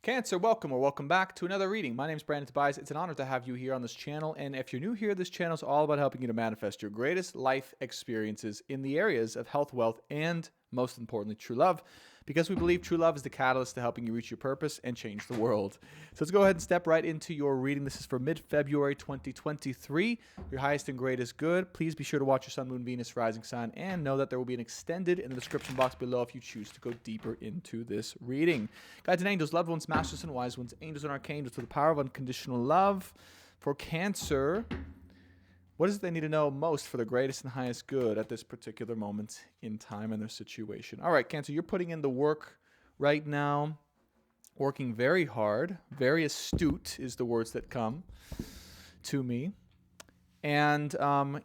Cancer, welcome or welcome back to another reading. My name is Brandon Tobias. It's an honor to have you here on this channel. And if you're new here, this channel is all about helping you to manifest your greatest life experiences in the areas of health, wealth, and most importantly, true love. Because we believe true love is the catalyst to helping you reach your purpose and change the world. So let's go ahead and step right into your reading. This is for mid-February 2023. Your highest and greatest good. Please be sure to watch your sun, moon, Venus, rising sign, and know that there will be an extended in the description box below if you choose to go deeper into this reading. Guides and angels, loved ones, masters and wise ones, angels and archangels with the power of unconditional love. For Cancer, what is it they need to know most for the greatest and highest good at this particular moment in time and their situation? All right, Cancer, you're putting in the work right now, working very hard. Very astute is the words that come to me. And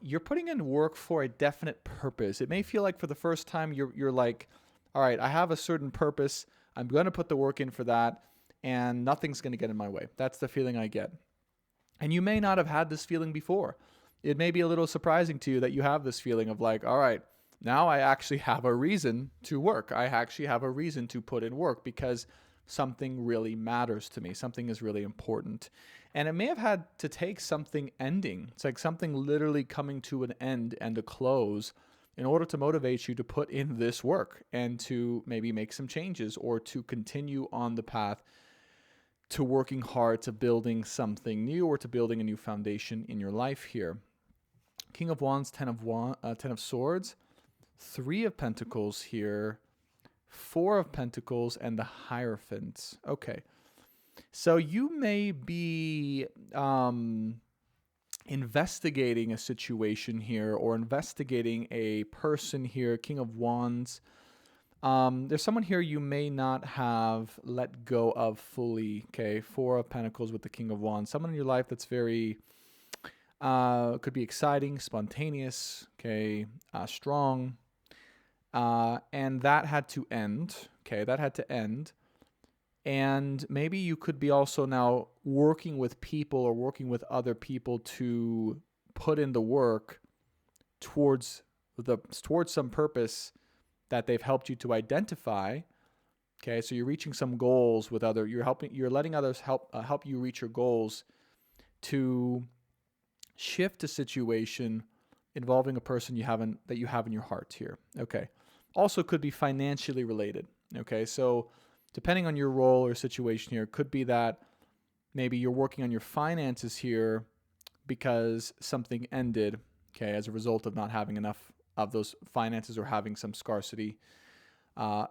you're putting in work for a definite purpose. It may feel like for the first time you're like, all right, I have a certain purpose. I'm going to put the work in for that, and nothing's going to get in my way. That's the feeling I get. And you may not have had this feeling before. It may be a little surprising to you that you have this feeling of like, all right, now I actually have a reason to work. I actually have a reason to put in work because something really matters to me. Something is really important. And it may have had to take something ending. It's like something literally coming to an end and a close in order to motivate you to put in this work and to maybe make some changes or to continue on the path to working hard, to building something new or to building a new foundation in your life here. King of Wands, Ten of Swords, Three of Pentacles here, Four of Pentacles, and the Hierophant. Okay, so you may be investigating a situation here or investigating a person here. King of Wands. There's someone here you may not have let go of fully. Okay, Four of Pentacles with the King of Wands. Someone in your life that's very could be exciting, spontaneous, okay, strong, and that had to end. Okay, that had to end. And maybe you could be also now working with people or working with other people to put in the work towards some purpose that they've helped you to identify. Okay, so you're reaching some goals with you're letting others help you reach your goals to shift a situation involving a person that you have in your heart here. Okay. Also could be financially related. Okay, so depending on your role or situation here, it could be that maybe you're working on your finances here because something ended, okay, as a result of not having enough of those finances or having some scarcity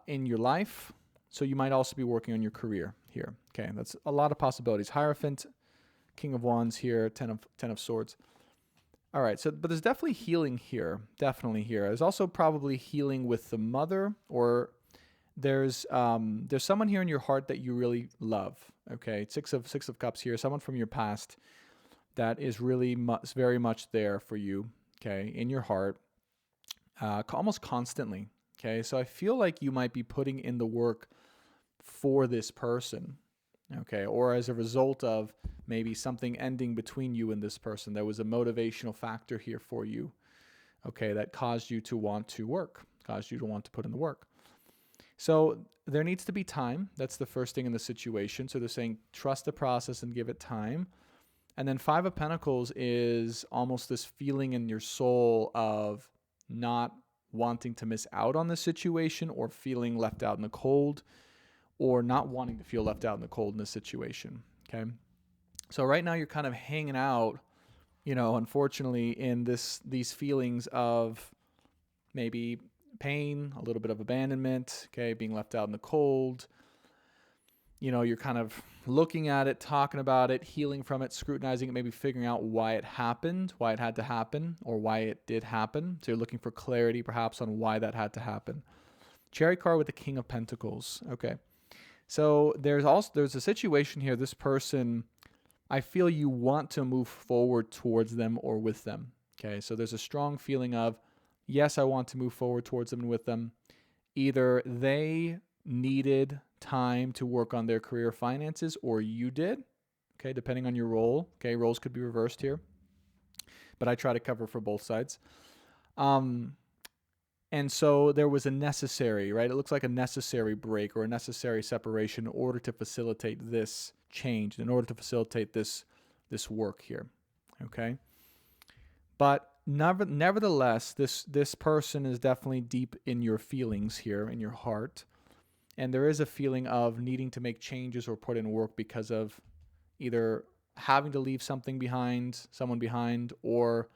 in your life. So you might also be working on your career here. Okay, that's a lot of possibilities. Hierophant, King of Wands here, Ten of Swords. All right, but there's definitely healing here. Definitely here. There's also probably healing with the mother, or there's someone here in your heart that you really love. Okay, Six of Cups here. Someone from your past that is really very much there for you. Okay, in your heart, almost constantly. Okay, so I feel like you might be putting in the work for this person. Okay, or as a result of maybe something ending between you and this person. There was a motivational factor here for you, okay, that caused you to want to work, caused you to want to put in the work. So there needs to be time. That's the first thing in the situation. So they're saying trust the process and give it time. And then Five of Pentacles is almost this feeling in your soul of not wanting to miss out on this situation or feeling left out in the cold, or not wanting to feel left out in the cold in this situation, okay? So right now you're kind of hanging out, unfortunately, in these feelings of maybe pain, a little bit of abandonment, okay, being left out in the cold. You're kind of looking at it, talking about it, healing from it, scrutinizing it, maybe figuring out why it happened, why it had to happen, or why it did happen. So you're looking for clarity perhaps on why that had to happen. Cherry card with the King of Pentacles, okay. So there's a situation here. This person, I feel you want to move forward towards them or with them. Okay, so there's a strong feeling of, yes, I want to move forward towards them and with them. Either they needed time to work on their career finances or you did. Okay, depending on your role. Okay, roles could be reversed here, but I try to cover for both sides. And so there was a necessary, right? It looks like a necessary break or a necessary separation in order to facilitate this change, in order to facilitate this work here. Okay? But nevertheless, this person is definitely deep in your feelings here, in your heart. And there is a feeling of needing to make changes or put in work because of either having to leave something behind, someone behind, or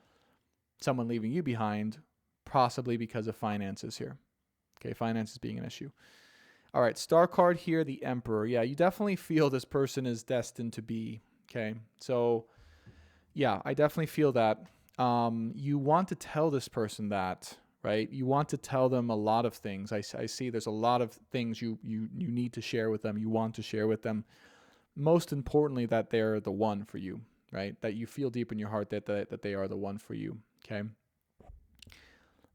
someone leaving you behind, possibly because of finances here. Okay, finances being an issue. All right, star card here, the Emperor. Yeah, you definitely feel this person is destined to be. Okay, so yeah, I definitely feel that. You want to tell this person that, right? You want to tell them a lot of things. I see there's a lot of things you need to share with them. You want to share with them. Most importantly, that they're the one for you, right? That you feel deep in your heart that they are the one for you. Okay.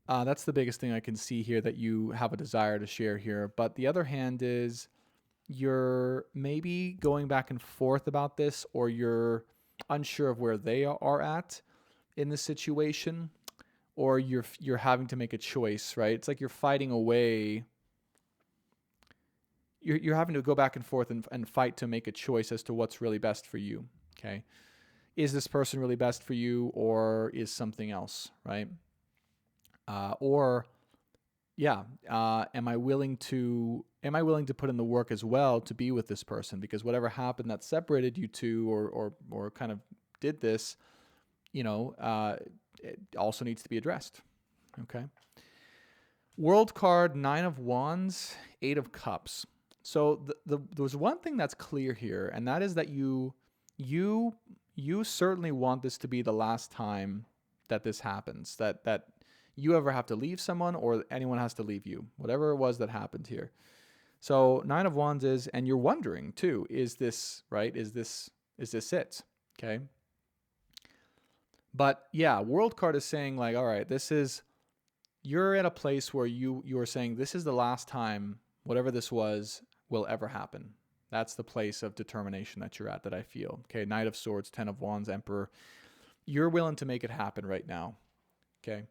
That's the biggest thing I can see here that you have a desire to share here. But the other hand is you're maybe going back and forth about this, or you're unsure of where they are at in this situation, or you're having to make a choice, right? It's like you're fighting away. You're having to go back and forth and fight to make a choice as to what's really best for you. Okay. Is this person really best for you, or is something else, right? Or yeah, am I willing to put in the work as well to be with this person? Because whatever happened that separated you two, or kind of did this, it also needs to be addressed. Okay. World card, 9 of Wands, 8 of Cups. So there's one thing that's clear here, and that is that you certainly want this to be the last time that this happens, that you ever have to leave someone or anyone has to leave you, whatever it was that happened here. So 9 of Wands is, and you're wondering too, is this right? Is this it? Okay. But yeah, World card is saying like, all right, you're at a place where you are saying this is the last time whatever this was will ever happen. That's the place of determination that you're at, that I feel. Okay, Knight of Swords, 10 of Wands, Emperor. You're willing to make it happen right now. Okay.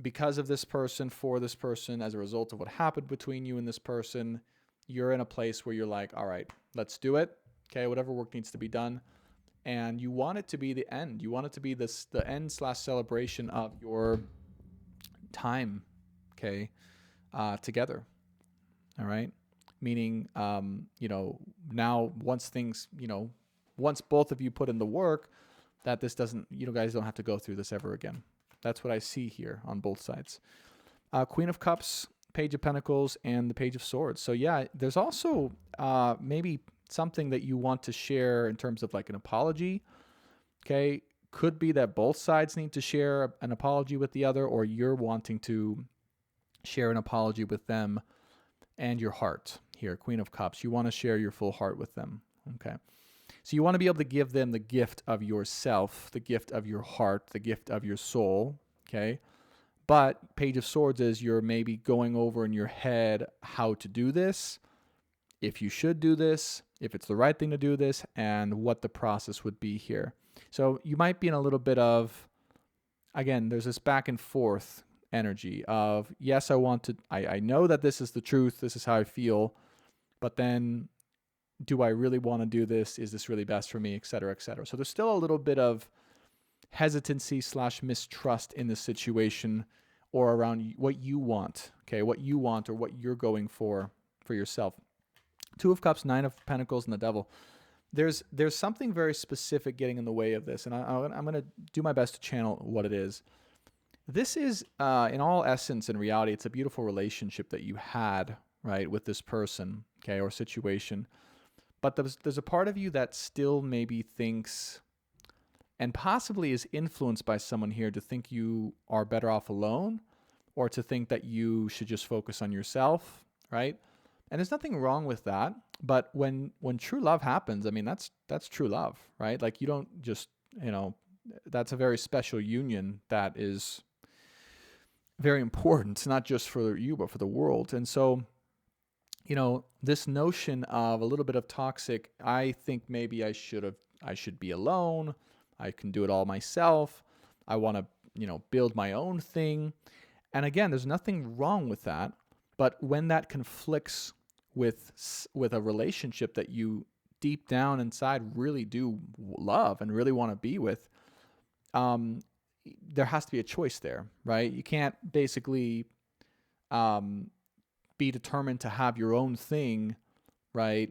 Because of this person, for this person, as a result of what happened between you and this person, you're in a place where you're like, all right, let's do it. Okay, whatever work needs to be done. And you want it to be the end. You want it to be the end/celebration of your time, okay, together. All right. Meaning, now once both of you put in the work, that this doesn't, guys don't have to go through this ever again. That's what I see here on both sides. Queen of Cups, Page of Pentacles, and the Page of Swords. So yeah, there's also maybe something that you want to share in terms of like an apology. Okay. Could be that both sides need to share an apology with the other, or you're wanting to share an apology with them and your heart here. Queen of Cups. You want to share your full heart with them. Okay. So you want to be able to give them the gift of yourself, the gift of your heart, the gift of your soul. Okay. But Page of Swords is you're maybe going over in your head how to do this, if you should do this, if it's the right thing to do this, and what the process would be here. So you might be in a little bit of, again, there's this back and forth energy of, yes, I know that this is the truth, this is how I feel, but then do I really want to do this? Is this really best for me, et cetera, et cetera. So there's still a little bit of hesitancy/mistrust in this situation, or around what you want, okay, what you want or what you're going for yourself. 2 of Cups, 9 of Pentacles, and the Devil. There's something very specific getting in the way of this, and I'm going to do my best to channel what it is. This is, in all essence and reality, it's a beautiful relationship that you had, right, with this person, okay, or situation. But there's a part of you that still maybe thinks, and possibly is influenced by someone here, to think you are better off alone, or to think that you should just focus on yourself, right? And there's nothing wrong with that. But when true love happens, I mean, that's true love, right? Like you don't just, that's a very special union that is very important, not just for you, but for the world. And so, this notion of a little bit of toxic, I think maybe I should be alone. I can do it all myself. I want to, build my own thing. And again, there's nothing wrong with that. But when that conflicts with a relationship that you deep down inside really do love and really want to be with, there has to be a choice there, right? You can't basically be determined to have your own thing, right?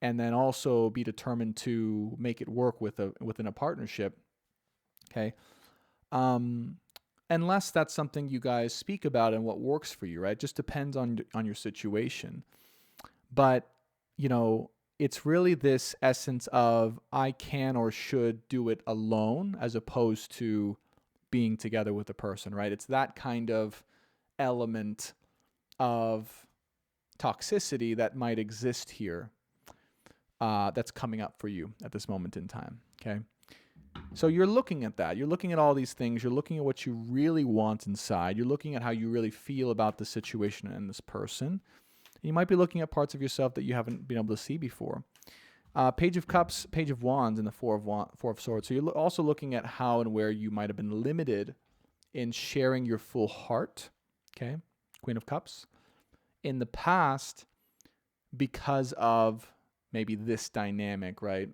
And then also be determined to make it work within a partnership, okay? Unless that's something you guys speak about and what works for you, right? It just depends on your situation. But, it's really this essence of I can or should do it alone as opposed to being together with a person, right? It's that kind of element of toxicity that might exist here that's coming up for you at this moment in time, okay? So you're looking at that. You're looking at all these things. You're looking at what you really want inside. You're looking at how you really feel about the situation and this person. You might be looking at parts of yourself that you haven't been able to see before. Page of Cups, Page of Wands, and the Four of Swords. So you're also looking at how and where you might have been limited in sharing your full heart. Okay, Queen of Cups. In the past, because of maybe this dynamic, right?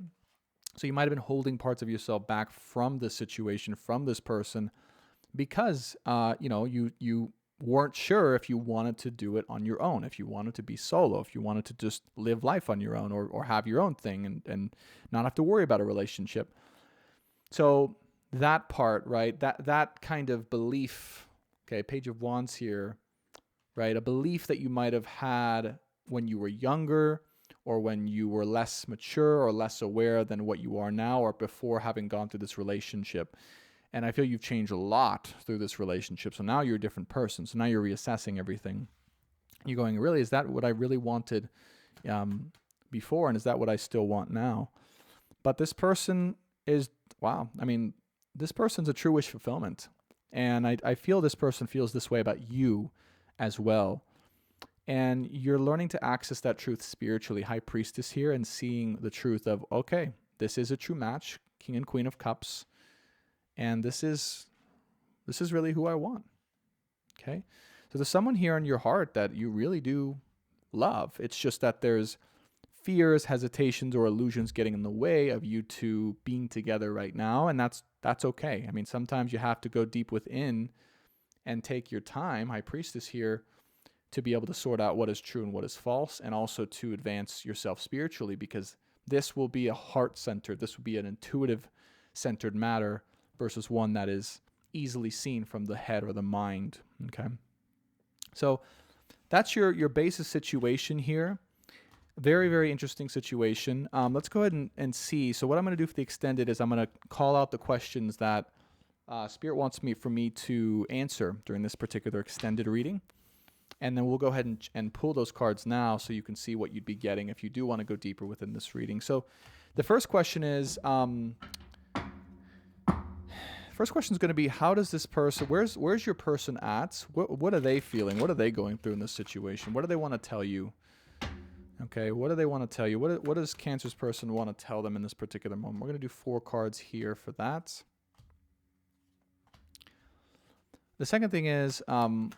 So you might have been holding parts of yourself back from this situation, from this person, because you weren't sure if you wanted to do it on your own, if you wanted to be solo, if you wanted to just live life on your own or have your own thing and not have to worry about a relationship. So that part, right, that kind of belief, okay, Page of Wands here, right, a belief that you might have had when you were younger or when you were less mature or less aware than what you are now or before having gone through this relationship. And I feel you've changed a lot through this relationship. So now you're a different person. So now you're reassessing everything. You're going, really, is that what I really wanted before? And is that what I still want now? But this person is, wow. I mean, this person's a true wish fulfillment. And I feel this person feels this way about you as well. And you're learning to access that truth spiritually, High Priestess here, and seeing the truth of, okay, this is a true match, King and Queen of Cups. And this is really who I want, okay? So there's someone here in your heart that you really do love. It's just that there's fears, hesitations, or illusions getting in the way of you two being together right now, and that's okay. I mean, sometimes you have to go deep within and take your time, High Priestess here, to be able to sort out what is true and what is false, and also to advance yourself spiritually, because this will be a heart-centered, this will be an intuitive-centered matter, versus one that is easily seen from the head or the mind, okay? So that's your basis situation here. Very, very interesting situation. Let's go ahead and see. So what I'm going to do for the extended is I'm going to call out the questions that Spirit wants for me to answer during this particular extended reading. And then we'll go ahead and pull those cards now so you can see what you'd be getting if you do want to go deeper within this reading. So the first question is... First question is going to be, how does this person, where's your person at? What are they feeling? What are they going through in this situation? What do they want to tell you? Okay, what do they want to tell you? What does Cancer's person want to tell them in this particular moment? We're going to do 4 cards here for that. The second thing is,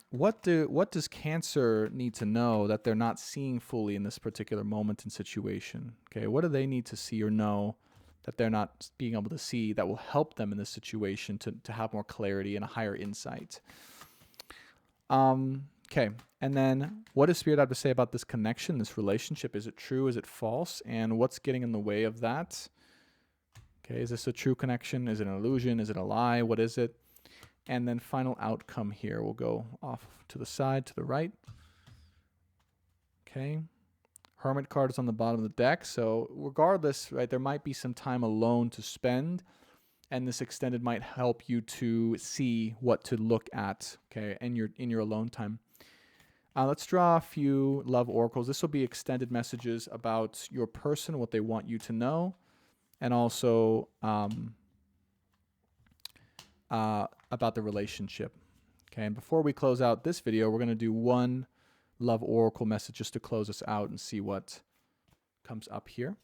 what does Cancer need to know that they're not seeing fully in this particular moment and situation? Okay, what do they need to see or know that they're not being able to see that will help them in this situation to have more clarity and a higher insight? Okay, and then what does Spirit have to say about this connection, this relationship? Is it true? Is it false? And what's getting in the way of that? Okay, is this a true connection? Is it an illusion? Is it a lie? What is it? And then final outcome here. We'll go off to the side, to the right. Okay. Hermit card is on the bottom of the deck. So regardless, right, there might be some time alone to spend. And this extended might help you to see what to look at, okay, in your alone time. Let's draw a few love oracles. This will be extended messages about your person, what they want you to know, and also about the relationship. Okay, and before we close out this video, we're going to do one love oracle message just to close us out and see what comes up here.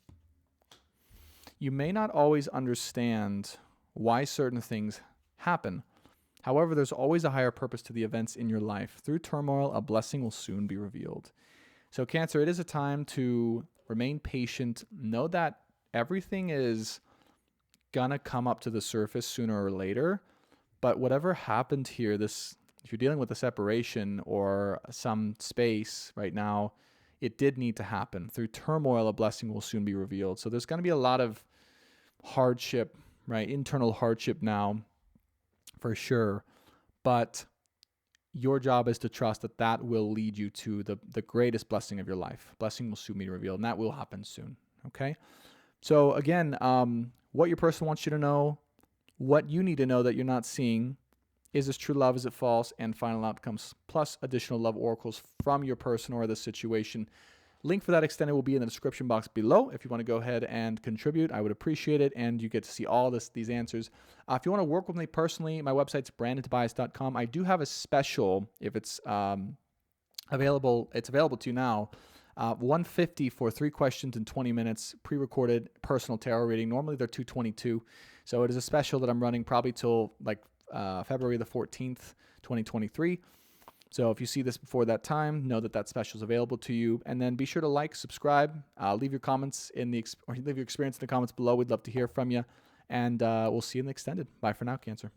You may not always understand why certain things happen, However, there's always a higher purpose to the events in your life. Through turmoil, a blessing will soon be revealed. So Cancer, it is a time to remain patient. Know that everything is gonna come up to the surface sooner or later. But whatever happened here, if you're dealing with a separation or some space right now, it did need to happen. Through turmoil, a blessing will soon be revealed. So there's going to be a lot of hardship, right? Internal hardship now, for sure. But your job is to trust that that will lead you to the greatest blessing of your life. Blessing will soon be revealed, and that will happen soon. Okay? So again, what your person wants you to know, what you need to know that you're not seeing. Is this true love? Is it false? And final outcomes, plus additional love oracles from your person or the situation. Link for that extended will be in the description box below. If you want to go ahead and contribute, I would appreciate it. And you get to see all these answers. If you want to work with me personally, my website's brandontobias.com. I do have a special, if it's available, it's available to you now. $150 for 3 questions in 20 minutes, pre-recorded personal tarot reading. Normally they're $222. So it is a special that I'm running probably till like February the 14th, 2023. So if you see this before that time, know that special is available to you. And then be sure to like, subscribe, leave your comments or leave your experience in the comments below. We'd love to hear from you. And we'll see you in the extended. Bye for now, Cancer.